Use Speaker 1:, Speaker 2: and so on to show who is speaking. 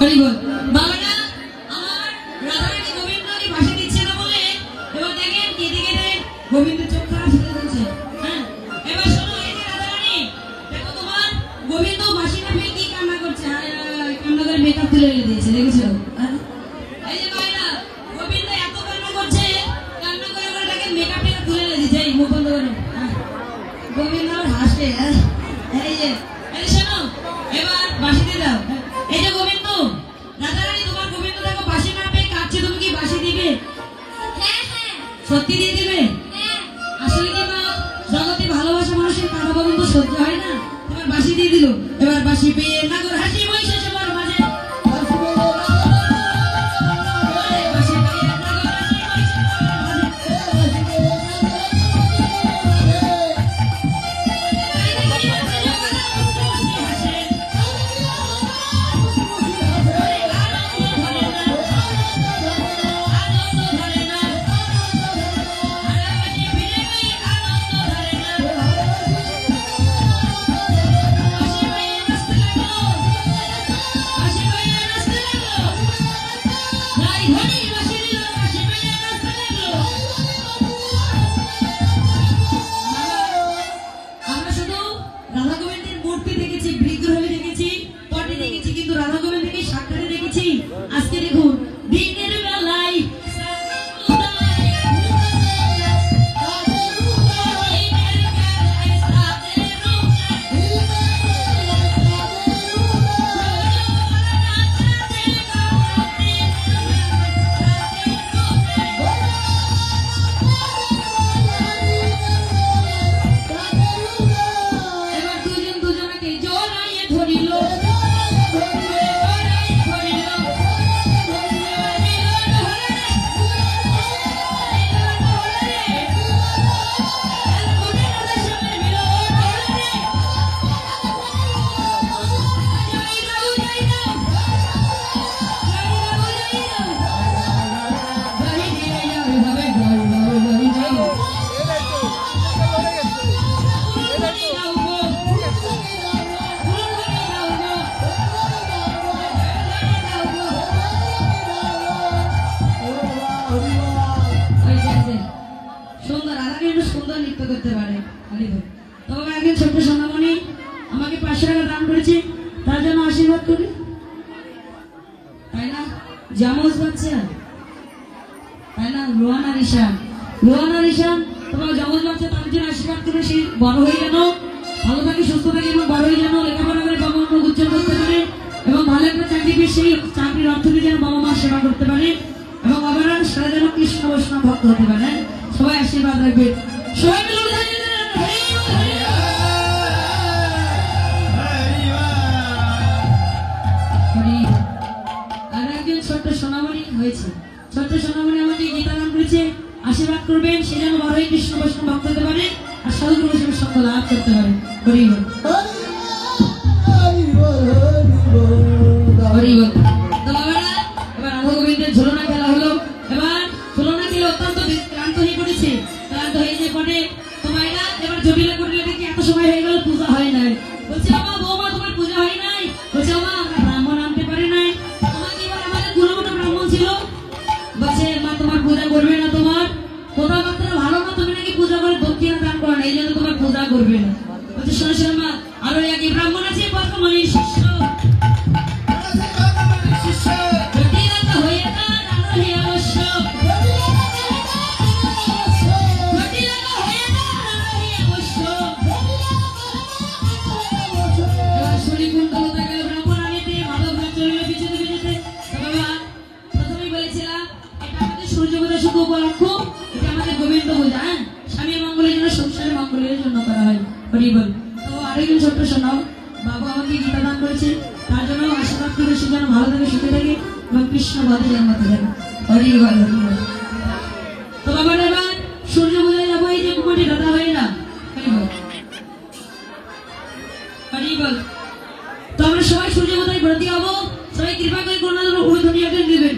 Speaker 1: হরি বল। বাবারা আমার রাধারানী গোবিন্দকে ভাষা দিচ্ছে না বলে এবার দেখেন কেঁদে কেঁদে গোবিন্দের চোখ খারাপ হয়ে যাচ্ছে। হ্যাঁ, এবার শোনো, এই যে রাধারানী দেখো তোমার গোবিন্দ ভাষিটা পেয়ে কি কান্না করছে, কান্না করে মেকআপ তুলে রেখে দিয়েছে, দেখেছো? এই যে ভাইরা গোবিন্দ এত কান্না করছে, কান্না করে করে দেখেন মেকআপ টেকআপ তুলে রেখে দিয়েছে। এই মুখ বন্ধ করো। গোবিন্দ হাসে। এই যে শোনো, এবার বাঁশি দিয়ে দাও। এই যে গোবিন্দ, রাধারানী তোমার গোবিন্দ দেখো বাঁশি না পেয়ে কাঁদছে, তুমি কি বাঁশি দিবে?
Speaker 2: হ্যাঁ হ্যাঁ
Speaker 1: সত্যি দিয়ে দিবে?
Speaker 2: হ্যাঁ।
Speaker 1: আসলে কি মা, জগতে ভালোবাসা মানুষের কাঁদা বলুন তো সহ্য হয় না, তোমার বাঁশি দিয়ে দিল। এবার বাঁশি পেয়ে নাগর হাসি বইসে সবার মাঝে। বাঁশি পেয়ে নাগর হাসি বইসে সবার মাঝে। আমরা শুধু রাধা গোবিন্দের মূর্তি দেখেছি, বিগ্রহ দেখেছি, পটে দেখেছি, কিন্তু রাধা গোবিন্দকে সাক্ষাৎ দেখেছি। আজকে দেখুন দিনের বেলায় এবার দুজন দুজনকে জড়াইয়ে ধরিল। সুন্দর আলাদা একটু সুন্দর নৃত্য করতে পারে। তবে একদিন ছোট্ট সোনামণি আমাকে 500 টাকা দান করেছে, তার জন্য আশীর্বাদ করি, তাই না? জামজ বাচ্চা, তাই না? রোহানা রিশান, তোমার জামজ বাচ্চা, তার জন্য আশীর্বাদ করে সে বড় হয়ে যেন ভালো থাকে, সুস্থ থাকে এবং বড় হয়ে যেন লেখাপড়া করে বাবা মা উজ্জ্বল করতে পারে এবং ভালো একটা চাকরি পেয়ে সেই চাকরির অর্থ দিয়ে যেন বাবা মা সেবা করতে পারে এবং বাবারা সারা যেন কৃষ্ণ বৈষ্ণব ভক্ত হতে পারে। সবাই আশীর্বাদ রাখবে। সবাই মিলে আর একজন ছোট্ট সোনামণি হয়েছে, ছোট্ট সোনামণি আমাকে গীতা দান করেছে, আশীর্বাদ করবেন সে যেন বড় হয়ে কৃষ্ণ বৈষ্ণব ভক্ত হতে পারে আর সাধু বৈষ্ণবের সঙ্গ লাভ করতে পারে। হরি বল, হরি বল। তো বাবারা এবার রাধা গোবিন্দের ঝুলনা খেলা হলো। এবার ঝুলনা খেলে অত্যন্ত ক্লান্ত হয়ে পড়েছে, ক্লান্ত হয়ে যে পড়ে তো মায়েরা এবার জটিলা করলে দেখি এত সময় হয়ে গেল, পূজা হয় নাই। বলছে আমা বৌমা তোমার পূজা হয় নাই? বলছে আমা আমরা ব্রাহ্মণ আনতে পারি নাই। আমাকে এবার আমাদের গুণগত ব্রাহ্মণ ছিল, বলছে মা তোমার পূজা করবে না, তোমার কথাবার্তা ভালো না, তুমি নাকি পূজা করে দক্ষিণা দান করো না, এই জন্য তোমার পূজা করবে না। বলছে শোনো শোনো মা, আরো এক ব্রাহ্মণ আছে বর্তমানে শিষ্য, উপলক্ষ এটা আমাদের গোবিন্দ পূজা, স্বামীর মঙ্গলের জন্য, সংসারের মঙ্গলের জন্য করা হয়। হরি বল। তো আরেকজন ছোট্ট শোনাও, বাবা আমাকে গীতা দান করেছে, তার জন্য আশীর্বাদ করে সে যেন ভালো থাকে, সুখে থাকে এবং কৃষ্ণ পদে জন্মাতে থাকে। হরি বল, হরি বল। তো বাবার এবার সূর্য পূজায় যাবো, এই যে কুমারী দাদা ভাইরা। হরি বল, হরি বল। তো আমরা সবাই সূর্য পূজায় ব্রতী হবো, সবাই কৃপা করে করুণা উড়ে ধনিয়া দিবেন।